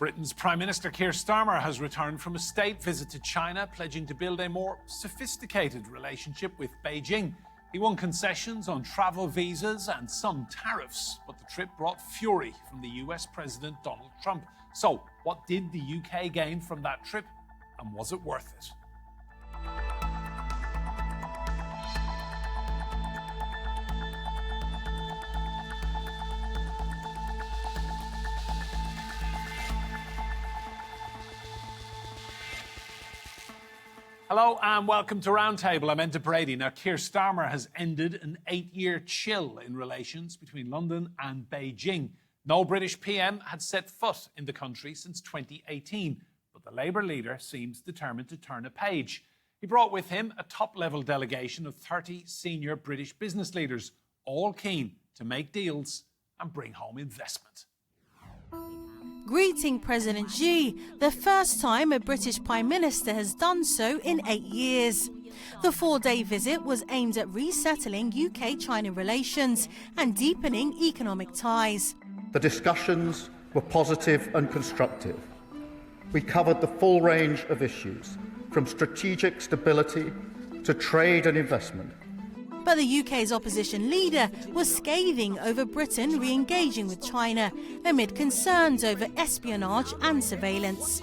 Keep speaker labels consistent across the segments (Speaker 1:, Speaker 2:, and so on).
Speaker 1: Britain's Prime Minister Keir Starmer has returned from a state visit to China, pledging to build a more sophisticated relationship with Beijing. He won concessions on travel visas and some tariffs, but the trip brought fury from the US President Donald Trump. So, what did the UK gain from that trip, and was it worth it? Hello and welcome to Roundtable. I'm Enda Brady. Now, Keir Starmer has ended an 8-year chill in relations between London and Beijing. No British PM had set foot in the country since 2018, but the Labour leader seems determined to turn a page. He brought with him a top-level delegation of 30 senior British business leaders, all keen to make deals and bring home investment.
Speaker 2: Greeting President Xi, the first time a British Prime Minister has done so in 8 years. The 4-day visit was aimed at resettling UK-China relations and deepening economic ties.
Speaker 3: The discussions were positive and constructive. We covered the full range of issues, from strategic stability to trade and investment.
Speaker 2: But the UK's opposition leader was scathing over Britain re-engaging with China amid concerns over espionage and surveillance.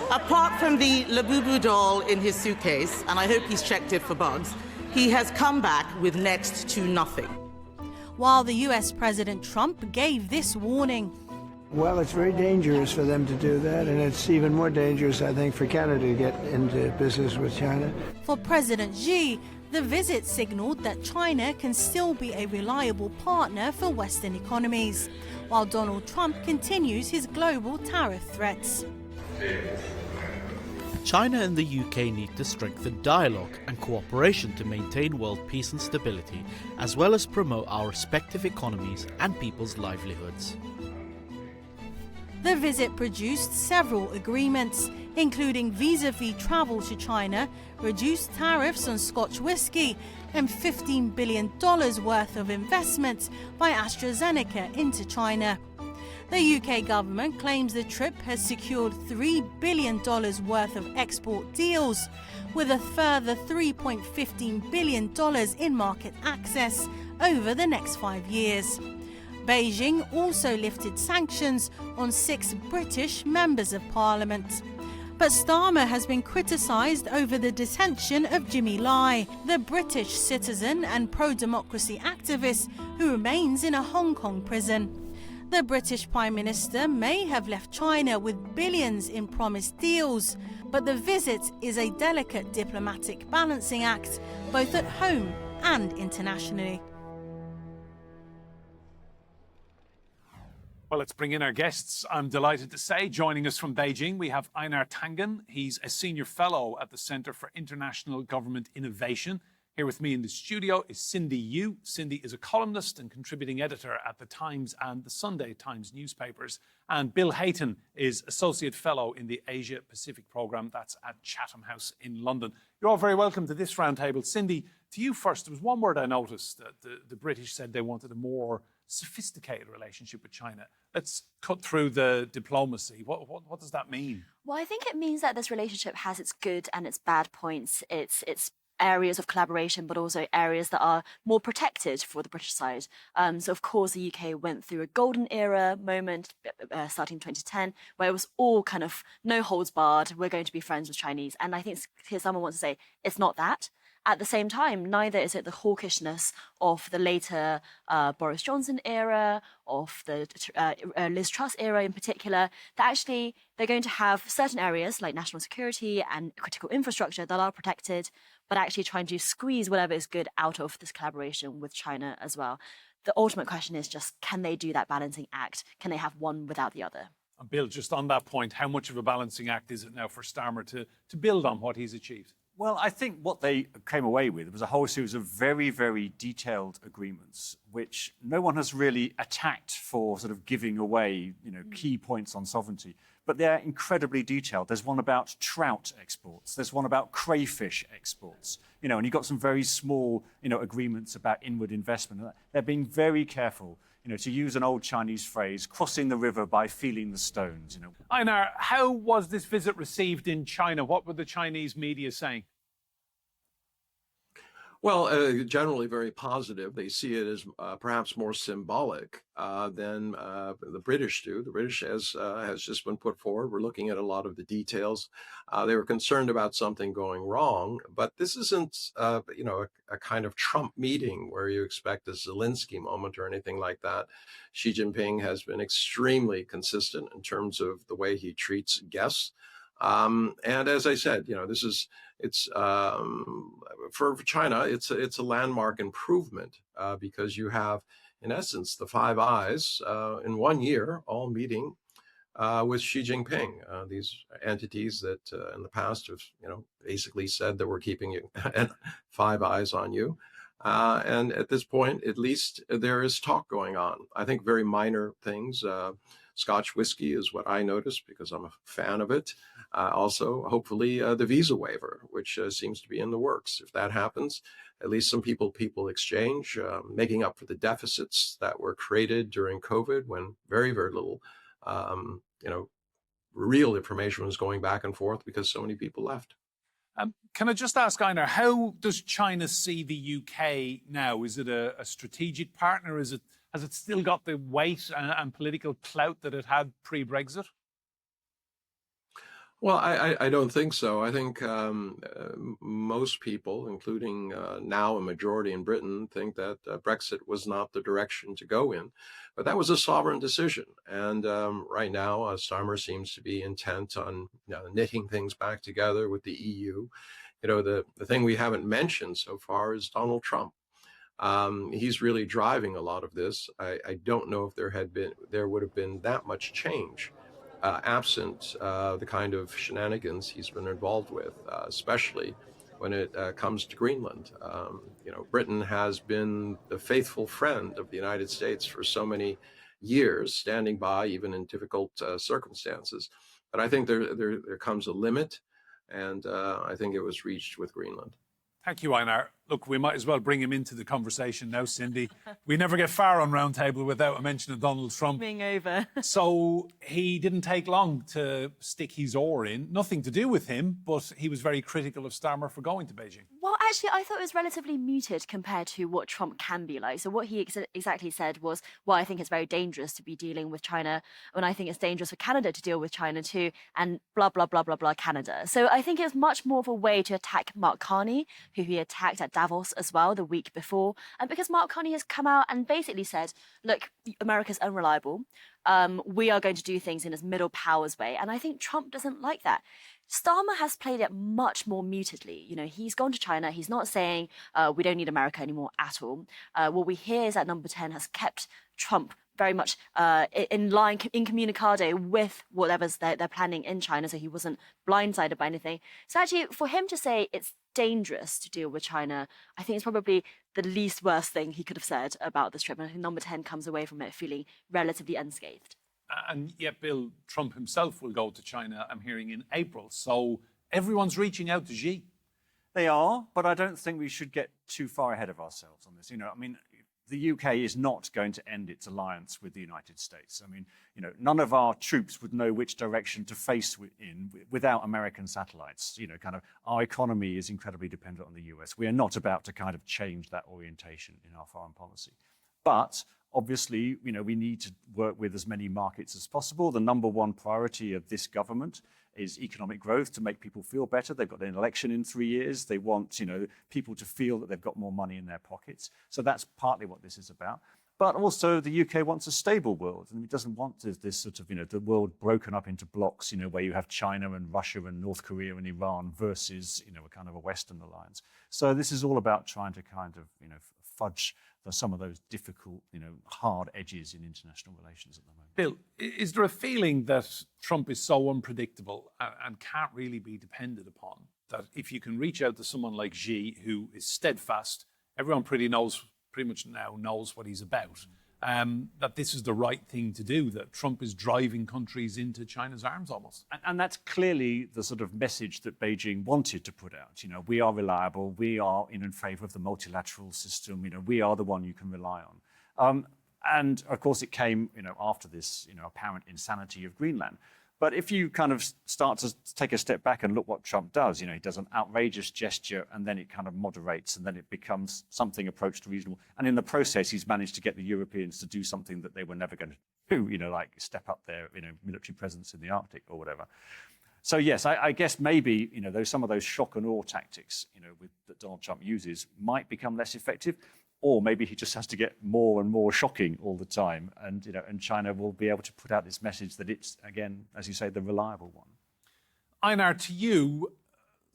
Speaker 4: Apart from the Labubu doll in his suitcase, and I hope he's checked it for bugs, he has come back with next to nothing.
Speaker 2: While the US President Trump gave this warning.
Speaker 5: Well, it's very dangerous for them to do that, and it's even more dangerous, I think, for Canada to get into business with China.
Speaker 2: For President Xi, the visit signalled that China can still be a reliable partner for Western economies, while Donald Trump continues his global tariff threats.
Speaker 6: China and the UK need to strengthen dialogue and cooperation to maintain world peace and stability, as well as promote our respective economies and people's livelihoods.
Speaker 2: The visit produced several agreements, including visa-free travel to China, reduced tariffs on Scotch whisky, and $15 billion worth of investment by AstraZeneca into China. The UK government claims the trip has secured $3 billion worth of export deals, with a further $3.15 billion in market access over the next 5 years. Beijing also lifted sanctions on 6 British members of parliament. But Starmer has been criticised over the detention of Jimmy Lai, the British citizen and pro-democracy activist who remains in a Hong Kong prison. The British Prime Minister may have left China with billions in promised deals, but the visit is a delicate diplomatic balancing act, both at home and internationally.
Speaker 1: Well, let's bring in our guests. I'm delighted to say, joining us from Beijing, we have Einar Tangen. He's a senior fellow at the Centre for International Government Innovation. Here with me in the studio is Cindy Yu. Cindy is a columnist and contributing editor at The Times and the Sunday Times newspapers. And Bill Hayton is associate fellow in the Asia Pacific programme. That's at Chatham House in London. You're all very welcome to this roundtable. Cindy, to you first. There was one word I noticed that the British said they wanted a more sophisticated relationship with China. Let's cut through the diplomacy. What does that mean?
Speaker 7: Well, I think it means that this relationship has its good and its bad points. It's areas of collaboration, but also areas that are more protected for the British side. So, of course, the UK went through a golden era moment starting in 2010, where it was all kind of no holds barred. We're going to be friends with Chinese. And I think here someone wants to say it's not that. At the same time, neither is it the hawkishness of the later Boris Johnson era, of the Liz Truss era in particular, that actually they're going to have certain areas like national security and critical infrastructure that are protected, but actually trying to squeeze whatever is good out of this collaboration with China as well. The ultimate question is just, can they do that balancing act? Can they have one without the other?
Speaker 1: And Bill, just on that point, how much of a balancing act is it now for Starmer to build on what he's achieved?
Speaker 8: Well, I think what they came away with was a whole series of very, very detailed agreements, which no one has really attacked for sort of giving away, key points on sovereignty. But they're incredibly detailed. There's one about trout exports. There's one about crayfish exports. And you've got some very small, agreements about inward investment. They're being very careful, to use an old Chinese phrase, crossing the river by feeling the stones.
Speaker 1: Einar, how was this visit received in China? What were the Chinese media saying?
Speaker 9: Well, generally very positive. They see it as perhaps more symbolic than the British do. The British has just been put forward. We're looking at a lot of the details. They were concerned about something going wrong, but this isn't, a kind of Trump meeting where you expect a Zelensky moment or anything like that. Xi Jinping has been extremely consistent in terms of the way he treats guests. And as I said, it's for China, it's a landmark improvement because you have, in essence, the Five Eyes in 1 year all meeting with Xi Jinping. These entities that in the past have, basically said that we're keeping you five eyes on you. And at this point, at least there is talk going on. I think very minor things. Scotch whiskey is what I noticed because I'm a fan of it. Also, hopefully, the visa waiver, which seems to be in the works. If that happens, at least some people exchange, making up for the deficits that were created during COVID when very, very little, real information was going back and forth because so many people left.
Speaker 1: Can I just ask, Einar, how does China see the UK now? Is it a strategic partner? Has it still got the weight and political clout that it had pre-Brexit?
Speaker 9: Well, I don't think so. I think most people, including now a majority in Britain, think that Brexit was not the direction to go in. But that was a sovereign decision. And right now, Starmer seems to be intent on knitting things back together with the EU. The thing we haven't mentioned so far is Donald Trump. He's really driving a lot of this. I don't know if there would have been that much change absent the kind of shenanigans he's been involved with, especially when it comes to Greenland. Britain has been the faithful friend of the United States for so many years, standing by even in difficult circumstances. But I think there comes a limit, and I think it was reached with Greenland.
Speaker 1: Thank you, Einar. Look, we might as well bring him into the conversation now, Cindy. We never get far on Roundtable without a mention of Donald Trump.
Speaker 7: Being over.
Speaker 1: So he didn't take long to stick his oar in. Nothing to do with him, but he was very critical of Starmer for going to Beijing.
Speaker 7: Well, actually, I thought it was relatively muted compared to what Trump can be like. So what he exactly said was, well, I think it's very dangerous to be dealing with China, and I think it's dangerous for Canada to deal with China too, and blah, blah, blah, blah, blah, Canada. So I think it was much more of a way to attack Mark Carney, who he attacked at Davos as well the week before. And because Mark Carney has come out and basically said, look, America's unreliable. We are going to do things in his middle powers way. And I think Trump doesn't like that. Starmer has played it much more mutedly. He's gone to China. He's not saying we don't need America anymore at all. What we hear is that Number 10 has kept Trump very much in line, incommunicado with whatever's they're planning in China, so he wasn't blindsided by anything. So actually, for him to say it's dangerous to deal with China, I think it's probably the least worst thing he could have said about this trip. And I think Number 10 comes away from it feeling relatively unscathed.
Speaker 1: And yet Bill Trump himself will go to China, I'm hearing, in April. So everyone's reaching out to Xi.
Speaker 8: They are, but I don't think we should get too far ahead of ourselves on this. The UK is not going to end its alliance with the United States. None of our troops would know which direction to face in without American satellites. Our economy is incredibly dependent on the US. We are not about to kind of change that orientation in our foreign policy. But obviously, we need to work with as many markets as possible. The number one priority of this government is economic growth, to make people feel better. They've got an election in 3 years. They want, people to feel that they've got more money in their pockets. So that's partly what this is about. But also the UK wants a stable world, and it doesn't want this sort of, the world broken up into blocks, where you have China and Russia and North Korea and Iran versus, a kind of a Western alliance. So this is all about trying to kind of, fudge some of those difficult, hard edges in international relations at the moment.
Speaker 1: Bill, is there a feeling that Trump is so unpredictable and can't really be depended upon that if you can reach out to someone like Xi, who is steadfast, everyone pretty much now knows what he's about, that this is the right thing to do, that Trump is driving countries into China's arms almost?
Speaker 8: And that's clearly the sort of message that Beijing wanted to put out. We are reliable, we are in favour of the multilateral system, we are the one you can rely on. And of course, it came, after this, apparent insanity of Greenland. But if you kind of start to take a step back and look what Trump does, he does an outrageous gesture and then it kind of moderates and then it becomes something approached to reasonable. And in the process, he's managed to get the Europeans to do something that they were never going to do, like step up their, military presence in the Arctic or whatever. So yes, I guess maybe, some of those shock and awe tactics, that Donald Trump uses might become less effective. Or maybe he just has to get more and more shocking all the time, and and China will be able to put out this message that it's, again, as you say, the reliable one.
Speaker 1: Einar, to you,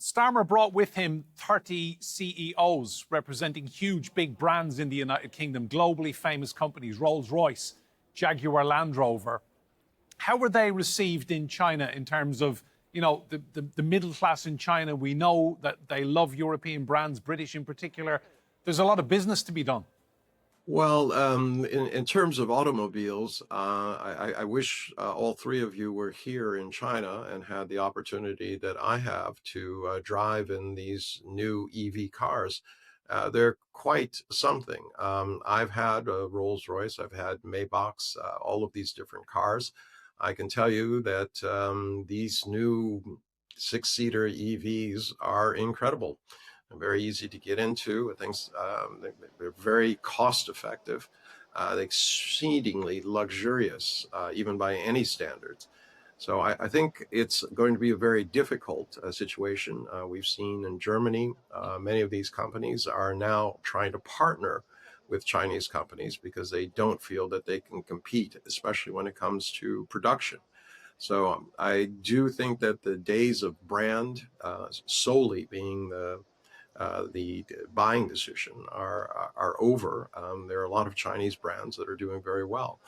Speaker 1: Starmer brought with him 30 CEOs representing huge, big brands in the United Kingdom, globally famous companies, Rolls-Royce, Jaguar Land Rover. How were they received in China in terms of, the middle class in China? We know that they love European brands, British in particular. There's a lot of business to be done.
Speaker 9: Well, in terms of automobiles, I wish all three of you were here in China and had the opportunity that I have to drive in these new EV cars. They're quite something. I've had a Rolls-Royce, I've had Maybachs, all of these different cars. I can tell you that these new six-seater EVs are incredible. Very easy to get into. Things they're very cost effective, exceedingly luxurious, even by any standards. So I think it's going to be a very difficult situation. We've seen in Germany, many of these companies are now trying to partner with Chinese companies because they don't feel that they can compete, especially when it comes to production. So I do think that the days of brand solely being the buying decision are over. There are a lot of Chinese brands that are doing very well.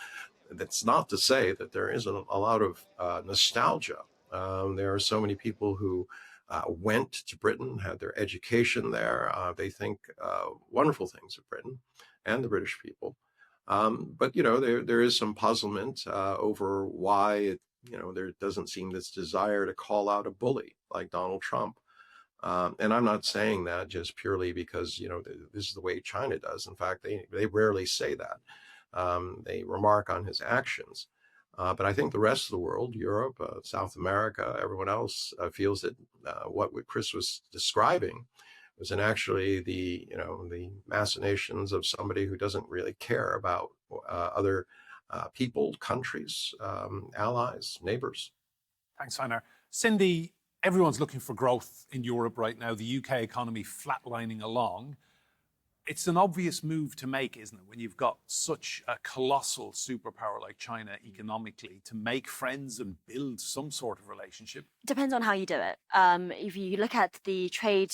Speaker 9: That's not to say that there isn't a lot of nostalgia. There are so many people who went to Britain, had their education there. They think wonderful things of Britain and the British people. But, there is some puzzlement over why, there doesn't seem this desire to call out a bully like Donald Trump. And I'm not saying that just purely because, this is the way China does. In fact, they rarely say that. They remark on his actions. But I think the rest of the world, Europe, South America, everyone else feels that what Chris was describing was actually the machinations of somebody who doesn't really care about other people, countries, allies, neighbors.
Speaker 1: Thanks, Einar. Cindy, everyone's looking for growth in Europe right now, the UK economy flatlining along. It's an obvious move to make, isn't it, when you've got such a colossal superpower like China economically, to make friends and build some sort of relationship?
Speaker 7: Depends on how you do it. If you look at the trade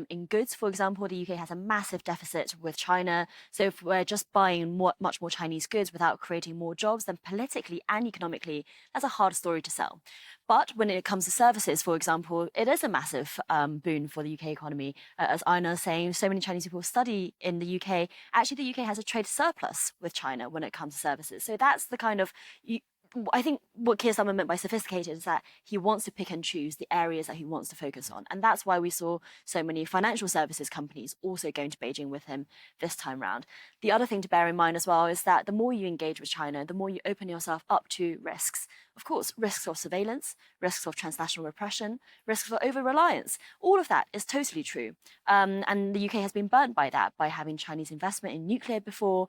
Speaker 7: in goods, for example, the UK has a massive deficit with China. So if we're just buying much more Chinese goods without creating more jobs, then politically and economically, that's a hard story to sell. But when it comes to services, for example, it is a massive boon for the UK economy. As Einar is saying, so many Chinese people study in the UK. Actually, the UK has a trade surplus with China when it comes to services. So that's the kind of... I think what Keir Starmer meant by sophisticated is that he wants to pick and choose the areas that he wants to focus on. And that's why we saw so many financial services companies also going to Beijing with him this time round. The other thing to bear in mind as well is that the more you engage with China, the more you open yourself up to risks. Of course, risks of surveillance, risks of transnational repression, risks of over-reliance. All of that is totally true. And the UK has been burnt by that, by having Chinese investment in nuclear before,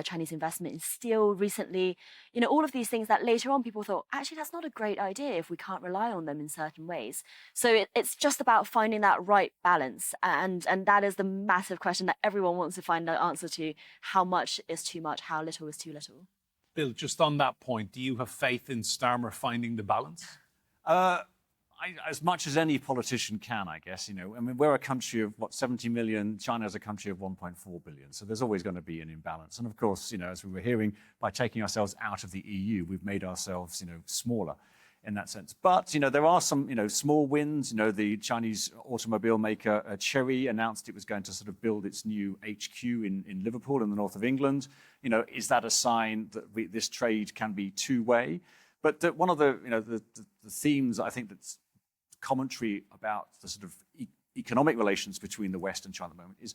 Speaker 7: Chinese investment in steel recently. All of these things that later on people thought, actually, that's not a great idea if we can't rely on them in certain ways. So it's just about finding that right balance. And that is the massive question that everyone wants to find the answer to. How much is too much? How little is too little?
Speaker 1: Bill, just on that point, do you have faith in Starmer finding the balance?
Speaker 8: As much as any politician can, I guess. We're a country of, 70 million. China is a country of 1.4 billion. So there's always going to be an imbalance. And of course, as we were hearing, by taking ourselves out of the EU, we've made ourselves, smaller in that sense. But, there are some, small wins. The Chinese automobile maker Chery announced it was going to sort of build its new HQ in Liverpool in the north of England. Is that a sign that this trade can be two-way? But one of the themes, I think, that's commentary about the sort of economic relations between the West and China at the moment is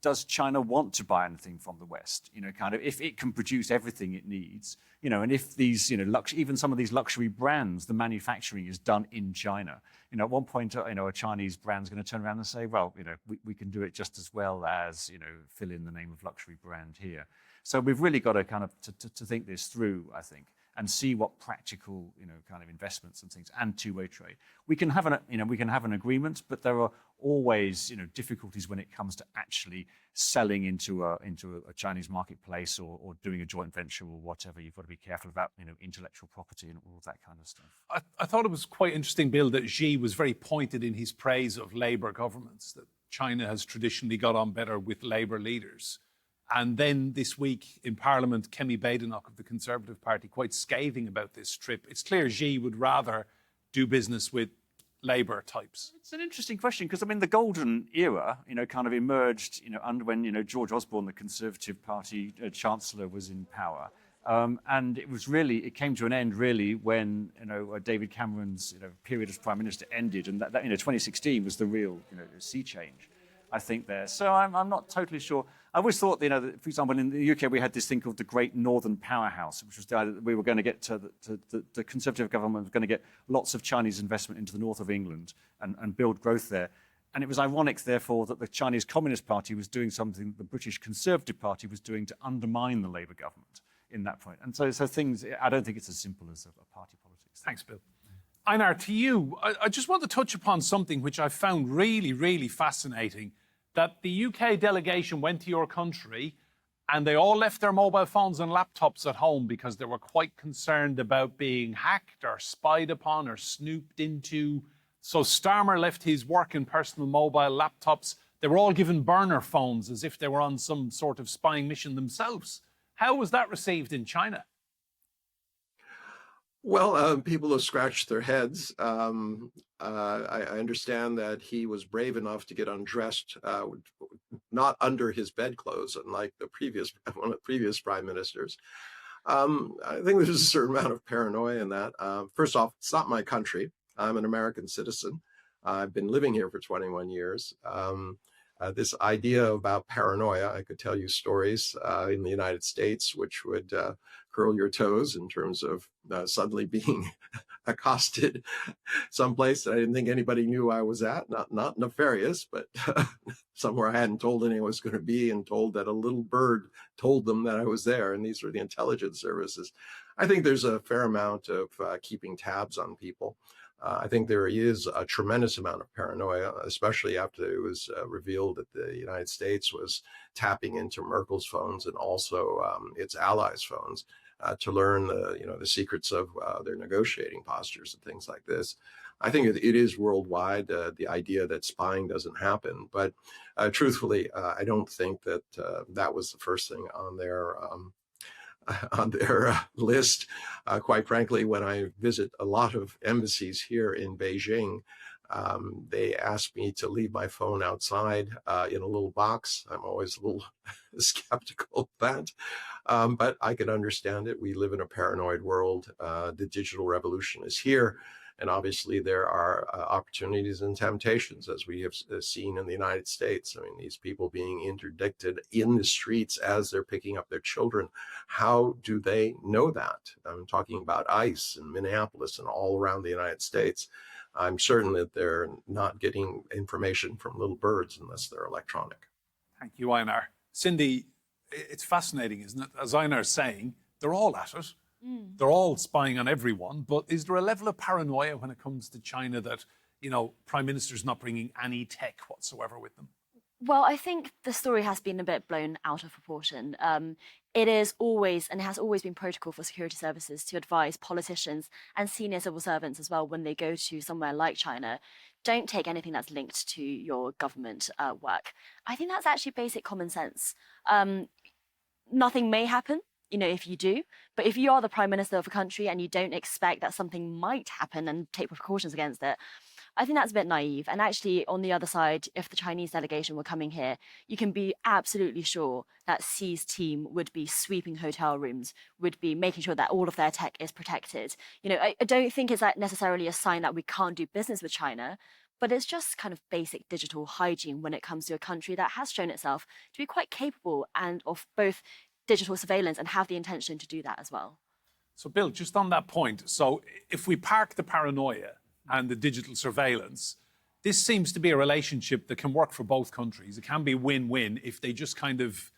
Speaker 8: does China want to buy anything from the West? Kind of if it can produce everything it needs, and if these, even some of these luxury brands, the manufacturing is done in China. At one point, a Chinese brand's going to turn around and say, well, we can do it just as well as, fill in the name of luxury brand here. So we've really got to kind of to think this through, I think, and see what practical, kind of investments and things and two-way trade. We can have an agreement, but there are always, difficulties when it comes to actually selling into a Chinese marketplace or doing a joint venture or whatever. You've got to be careful about, intellectual property and all that kind of stuff.
Speaker 1: I thought it was quite interesting, Bill, that Xi was very pointed in his praise of Labour governments, that China has traditionally got on better with Labour leaders. And then this week in Parliament, Kemi Badenoch of the Conservative Party, quite scathing about this trip. It's clear Xi would rather do business with Labour types.
Speaker 8: It's an interesting question because, the golden era, kind of emerged, under when, George Osborne, the Conservative Party Chancellor, was in power. And it came to an end really when, David Cameron's, period as Prime Minister ended. And that 2016 was the real, sea change, I think, there. So I'm not totally sure. I always thought, that, for example, in the UK, we had this thing called the Great Northern Powerhouse, which was that we were going to get the Conservative government was going to get lots of Chinese investment into the north of England and build growth there. And it was ironic, therefore, that the Chinese Communist Party was doing something the British Conservative Party was doing to undermine the Labour government in that point. And so things, I don't think it's as simple as a party politics.
Speaker 1: Thanks, Bill. Einar, to you, I just want to touch upon something which I found really, really fascinating, that the UK delegation went to your country and they all left their mobile phones and laptops at home because they were quite concerned about being hacked or spied upon or snooped into. So Starmer left his work and personal mobile laptops. They were all given burner phones as if they were on some sort of spying mission themselves. How was that received in China?
Speaker 9: Well, people have scratched their heads. I understand that he was brave enough to get undressed, not under his bedclothes, unlike one of the previous prime ministers. I think there's a certain amount of paranoia in that. First off, it's not my country. I'm an American citizen. I've been living here for 21 years. This idea about paranoia, I could tell you stories in the United States which would curl your toes in terms of suddenly being accosted someplace that I didn't think anybody knew I was at. Not nefarious, but somewhere I hadn't told anyone I was going to be, and told that a little bird told them that I was there. And these were the intelligence services. I think there's a fair amount of keeping tabs on people. I think there is a tremendous amount of paranoia, especially after it was revealed that the United States was tapping into Merkel's phones and also its allies' phones to learn the secrets of their negotiating postures and things like this. I think it is worldwide, the idea that spying doesn't happen. But truthfully, I don't think that that was the first thing on their list. Quite frankly, when I visit a lot of embassies here in Beijing, they ask me to leave my phone outside in a little box. I'm always a little skeptical of that, but I can understand it. We live in a paranoid world. The digital revolution is here. And obviously, there are opportunities and temptations, as we have seen in the United States. I mean, these people being interdicted in the streets as they're picking up their children. How do they know that? I'm talking about ICE in Minneapolis and all around the United States. I'm certain that they're not getting information from little birds unless they're electronic.
Speaker 1: Thank you, Einar. Cindy, it's fascinating, isn't it? As Einar's saying, they're all at it. They're all spying on everyone, but is there a level of paranoia when it comes to China that, Prime Minister's not bringing any tech whatsoever with them?
Speaker 7: Well, I think the story has been a bit blown out of proportion. It is always, and it has always been protocol for security services to advise politicians and senior civil servants as well when they go to somewhere like China, don't take anything that's linked to your government work. I think that's actually basic common sense. Nothing may happen, if you do, but if you are the Prime Minister of a country and you don't expect that something might happen and take precautions against it, I think that's a bit naive. And actually, on the other side, if the Chinese delegation were coming here, you can be absolutely sure that Xi's team would be sweeping hotel rooms, would be making sure that all of their tech is protected. I don't think it's necessarily a sign that we can't do business with China, but it's just kind of basic digital hygiene when it comes to a country that has shown itself to be quite capable and of both digital surveillance and have the intention to do that as well.
Speaker 1: So, Bill, just on that point, so if we park the paranoia and the digital surveillance, this seems to be a relationship that can work for both countries. It can be win-win if they just kind of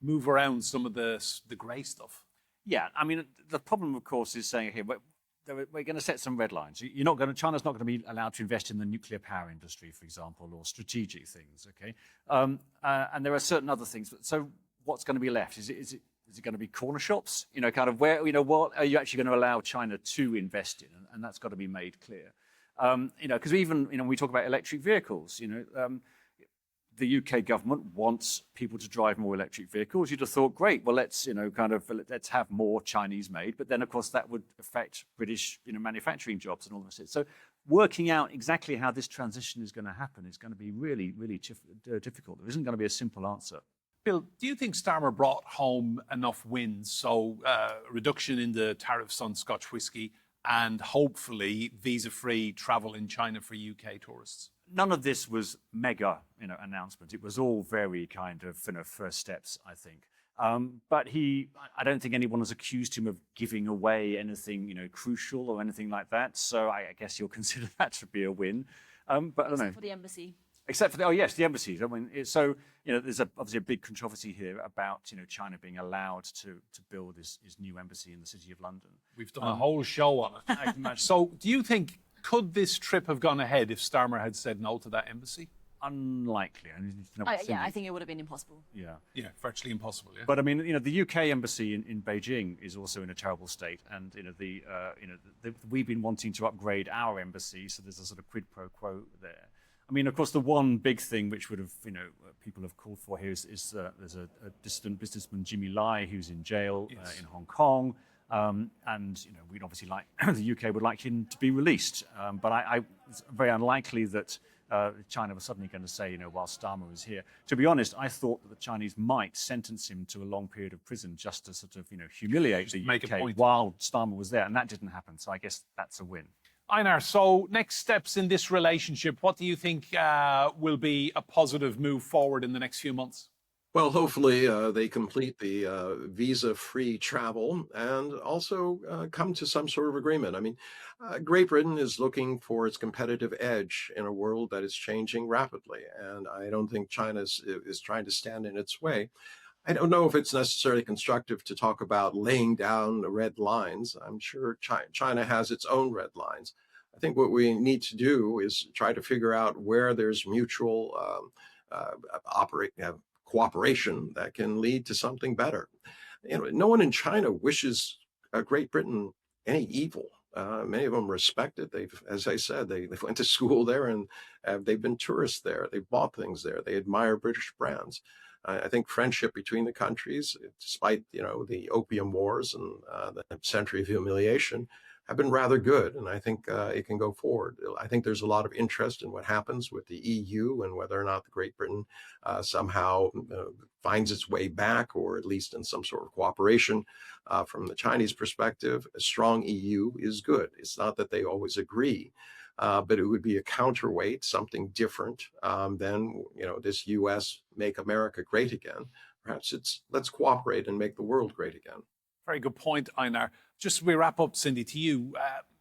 Speaker 1: move around some of the grey stuff.
Speaker 8: Yeah, I mean, the problem, of course, is saying here, we're going to set some red lines. China's not going to be allowed to invest in the nuclear power industry, for example, or strategic things, okay? And there are certain other things. So what's going to be left? Is it going to be corner shops? Kind of where, what are you actually going to allow China to invest in? And that's got to be made clear. Because even, when we talk about electric vehicles, the UK government wants people to drive more electric vehicles. You'd have thought, great, well, let's have more Chinese made. But then, of course, that would affect British, manufacturing jobs and all of this. So working out exactly how this transition is going to happen is going to be really, really difficult. There isn't going to be a simple answer.
Speaker 1: Bill, do you think Starmer brought home enough wins? So reduction in the tariffs on Scotch whisky and hopefully visa-free travel in China for UK tourists?
Speaker 8: None of this was mega, announcement. It was all very kind of, first steps, I think. But I don't think anyone has accused him of giving away anything, crucial or anything like that. So I guess you'll consider that to be a win. But I don't know.
Speaker 7: Except for the embassy.
Speaker 8: Except for the embassies. I mean, there's obviously a big controversy here about, China being allowed to build his new embassy in the City of London.
Speaker 1: We've done a whole show on it. So do you think, could this trip have gone ahead if Starmer had said no to that embassy?
Speaker 8: Unlikely.
Speaker 7: I think it would have been impossible.
Speaker 1: Yeah, virtually impossible. Yeah.
Speaker 8: But I mean, the UK embassy in Beijing is also in a terrible state, and we've been wanting to upgrade our embassy, so there's a sort of quid pro quo there. I mean, of course, the one big thing which would have, people have called for here is there's a dissident businessman, Jimmy Lai, who's in jail in Hong Kong. And, we'd obviously like, the UK would like him to be released. But it's very unlikely that China was suddenly going to say, while Starmer was here. To be honest, I thought that the Chinese might sentence him to a long period of prison just to sort of, humiliate the UK while Starmer was there. And that didn't happen. So I guess that's a win.
Speaker 1: Einar, so next steps in this relationship, what do you think will be a positive move forward in the next few months?
Speaker 9: Well, hopefully they complete the visa-free travel and also come to some sort of agreement. I mean, Great Britain is looking for its competitive edge in a world that is changing rapidly, and I don't think China is trying to stand in its way. I don't know if it's necessarily constructive to talk about laying down red lines. I'm sure China has its own red lines. I think what we need to do is try to figure out where there's mutual cooperation that can lead to something better. No one in China wishes Great Britain any evil. Many of them respect it. As I said, they went to school there and they've been tourists there. They've bought things there. They admire British brands. I think friendship between the countries, despite the opium wars and the century of humiliation, have been rather good, and I think it can go forward. I think there's a lot of interest in what happens with the EU and whether or not the Great Britain somehow finds its way back, or at least in some sort of cooperation. From the Chinese perspective, a strong EU is good. It's not that they always agree, but it would be a counterweight, something different than this U.S. Make America Great Again. Perhaps it's let's cooperate and make the world great again.
Speaker 1: Very good point, Einar. Just as we wrap up, Cindy, to you,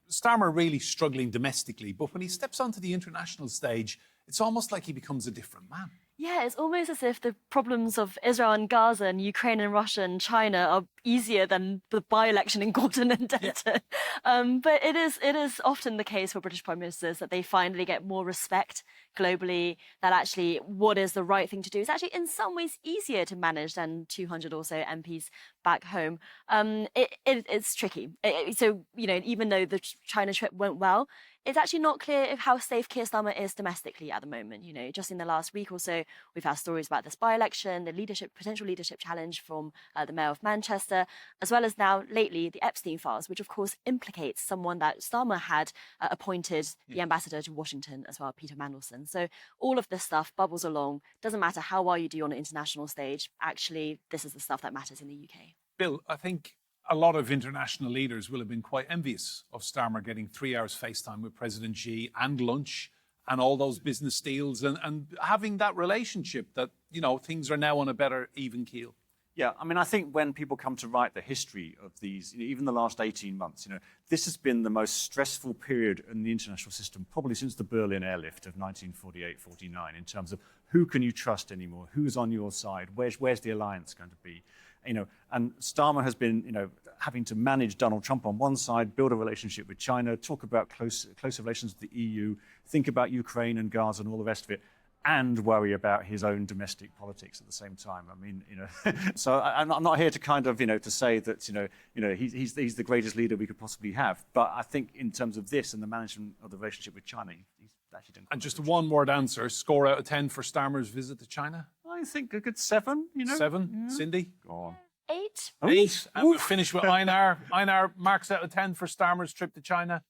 Speaker 1: Starmer really struggling domestically, but when he steps onto the international stage, it's almost like he becomes a different man.
Speaker 7: Yeah, it's almost as if the problems of Israel and Gaza and Ukraine and Russia and China are easier than the by-election in Gordon and Denton. Yeah. But it is often the case for British Prime Ministers that they finally get more respect globally, that actually what is the right thing to do is actually in some ways easier to manage than 200 or so MPs back home. It's tricky. So, even though the China trip went well, it's actually not clear how safe Keir Starmer is domestically at the moment. Just in the last week or so, we've had stories about this by-election, the potential leadership challenge from the Mayor of Manchester, as well as now lately the Epstein files, which of course implicates someone that Starmer had appointed the ambassador to Washington as well, Peter Mandelson. So all of this stuff bubbles along. Doesn't matter how well you do on an international stage. Actually, this is the stuff that matters in the UK.
Speaker 1: Bill, I think a lot of international leaders will have been quite envious of Starmer getting 3 hours FaceTime with President Xi and lunch. and all those business deals and having that relationship that, you know, things are now on a better even keel?
Speaker 8: Yeah, I mean, I think when people come to write the history of these, you know, even the last 18 months, you know, this has been the most stressful period in the international system, probably since the Berlin airlift of 1948-49, in terms of who can you trust anymore, who's on your side, where's the alliance going to be, you know, and Starmer has been, you know, having to manage Donald Trump on one side, build a relationship with China, talk about close relations with the EU, think about Ukraine and Gaza and all the rest of it, and worry about his own domestic politics at the same time. I mean, you know, so I'm not here to kind of, you know, to say that, you know, he's the greatest leader we could possibly have. But I think in terms of this and the management of the relationship with China, he's actually done.
Speaker 1: And just a one-word answer: score out of 10 for Starmer's visit to China.
Speaker 8: I think a good 7. You know,
Speaker 1: 7.
Speaker 8: Yeah.
Speaker 1: Cindy,
Speaker 8: go on.
Speaker 7: 8.
Speaker 1: 8. And we'll finish with Einar. Einar, marks out of 10 for Starmer's trip to China.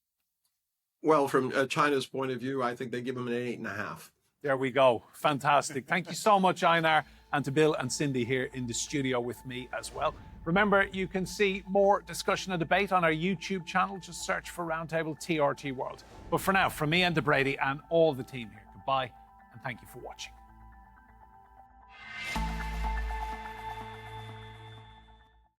Speaker 9: Well, from China's point of view, I think they give him an 8.5.
Speaker 1: There we go. Fantastic. Thank you so much, Einar, and to Bill and Cindy here in the studio with me as well. Remember, you can see more discussion and debate on our YouTube channel. Just search for Roundtable TRT World. But for now, from me, Enda Brady, and all the team here, goodbye, and thank you for watching.